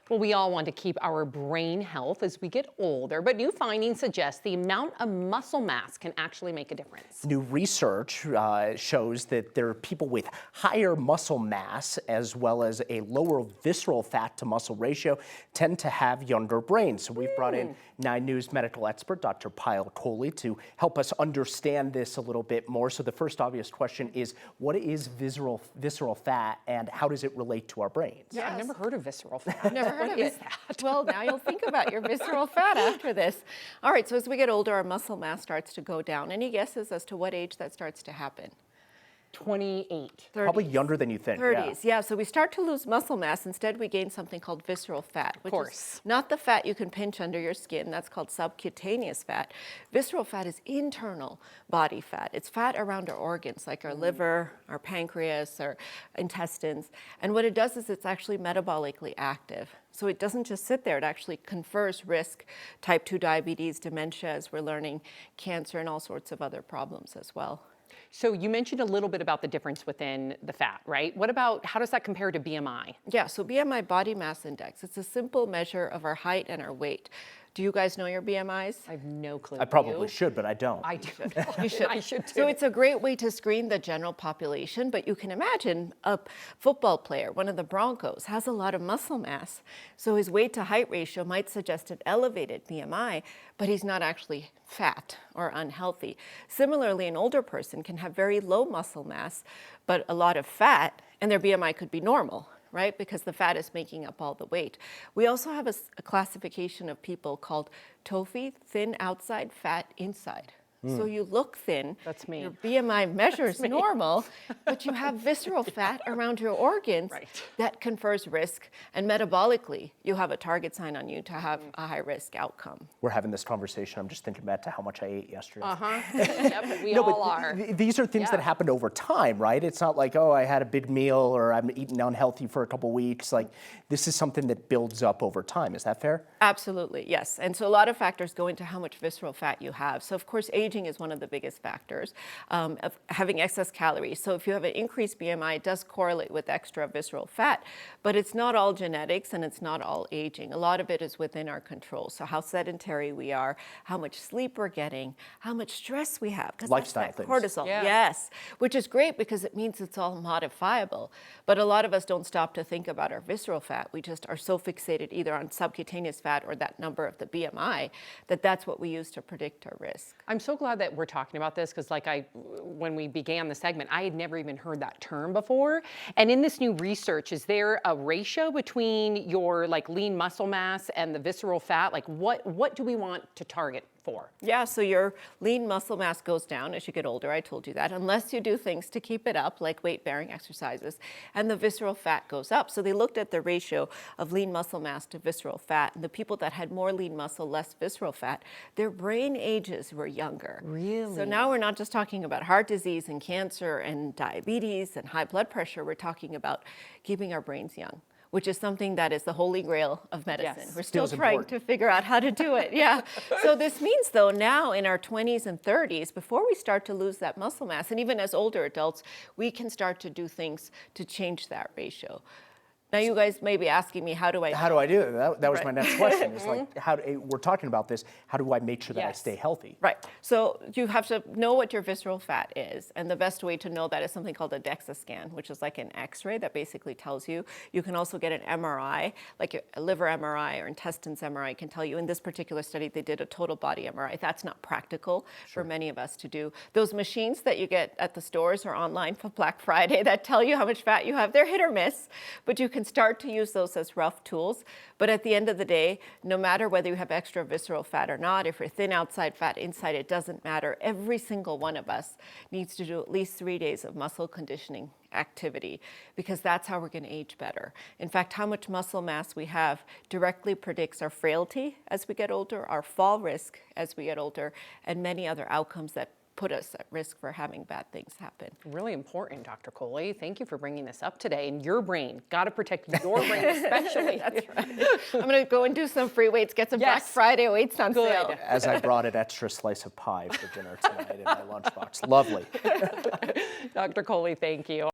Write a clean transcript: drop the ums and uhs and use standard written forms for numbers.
Well, we all want to keep our brain health as we get older, but new findings suggest the amount of muscle mass can actually make a difference. New research shows that there are people with higher muscle mass as well as a lower visceral fat to muscle ratio tend to have younger brains. So we've brought in 9 News medical expert Dr. Kohli to help us understand this a little bit more. So the first obvious question is, what is visceral fat and how does it relate to our brains? Yeah, I've never heard of visceral fat. Never heard of it. That? Well, now you'll think about your visceral fat after this. All right, so as we get older, our muscle mass starts to go down. Any guesses as to what age that starts to happen? 28. 30s. Probably younger than you think. 30s, yeah. So we start to lose muscle mass. Instead, we gain something called visceral fat, which is not the fat you can pinch under your skin. That's called subcutaneous fat. Visceral fat is internal body fat. It's fat around our organs, like our liver, our pancreas, our intestines. And what it does is it's actually metabolically active. So it doesn't just sit there. It actually confers risk, type 2 diabetes, dementia, as we're learning, cancer, and all sorts of other problems as well. So you mentioned a little bit about the difference within the fat, right? What about, how does that compare to BMI? Yeah, so BMI, body mass index, it's a simple measure of our height and our weight. Do you guys know your BMIs? I have no clue. I probably should, but I don't. I do. You should. I should too. So it's a great way to screen the general population, but you can imagine a football player, one of the Broncos, has a lot of muscle mass. So his weight to height ratio might suggest an elevated BMI, but he's not actually fat or unhealthy. Similarly, an older person can have very low muscle mass, but a lot of fat, and their BMI could be normal, right? Because the fat is making up all the weight. We also have a classification of people called TOFI, thin outside, fat inside. So you look thin. That's me. Your BMI measures normal, but you have visceral fat around your organs that confers risk. And metabolically, you have a target sign on you to have a high risk outcome. We're having this conversation. I'm just thinking back to how much I ate yesterday. Yep, we all are. These are things that happen over time, right? It's not like, oh, I had a big meal or I'm eating unhealthy for a couple weeks. Like, this is something that builds up over time. Is that fair? Absolutely, yes. And so a lot of factors go into how much visceral fat you have. So of course, aging is one of the biggest factors of having excess calories. So if you have an increased BMI, it does correlate with extra visceral fat, but it's not all genetics and it's not all aging. A lot of it is within our control. So how sedentary we are, how much sleep we're getting, how much stress we have. Lifestyle things. Cortisol, yes, which is great because it means it's all modifiable. But a lot of us don't stop to think about our visceral fat. We just are so fixated either on subcutaneous fat or that number of the BMI that that's what we use to predict our risk. I'm so glad that we're talking about this because when we began the segment, I had never even heard that term before. And in this new research, is there a ratio between your lean muscle mass and the visceral fat? Like what do we want to target for? Yeah, so your lean muscle mass goes down as you get older, I told you that, unless you do things to keep it up, like weight-bearing exercises, and the visceral fat goes up. So they looked at the ratio of lean muscle mass to visceral fat, and the people that had more lean muscle, less visceral fat, their brain ages were younger. Really? So now we're not just talking about heart disease and cancer and diabetes and high blood pressure, we're talking about keeping our brains young, which is something that is the holy grail of medicine. Yes. We're still trying to figure out how to do it, yeah. So this means though, now in our 20s and 30s, before we start to lose that muscle mass, and even as older adults, we can start to do things to change that ratio. Now you guys may be asking me, how do I do it? That was my next question. Is like, we're talking about this, how do I make sure that I stay healthy? Right. So you have to know what your visceral fat is. And the best way to know that is something called a DEXA scan, which is like an X-ray that basically tells you. You can also get an MRI, like a liver MRI or intestines MRI can tell you. In this particular study, they did a total body MRI. That's not practical for many of us to do. Those machines that you get at the stores or online for Black Friday that tell you how much fat you have, they're hit or miss, but you can start to use those as rough tools. But at the end of the day, no matter whether you have extra visceral fat or not, if you're thin outside, fat inside, it doesn't matter. Every single one of us needs to do at least 3 days of muscle conditioning activity because that's how we're going to age better. In fact, how much muscle mass we have directly predicts our frailty as we get older, our fall risk as we get older, and many other outcomes that put us at risk for having bad things happen. Really important, Dr. Kohli. Thank you for bringing this up today. And your brain, got to protect your brain especially. That's right. I'm going to go and do some free weights, get some Black Friday weights on sale. As I brought an extra slice of pie for dinner tonight in my lunchbox. Lovely. Dr. Kohli, thank you.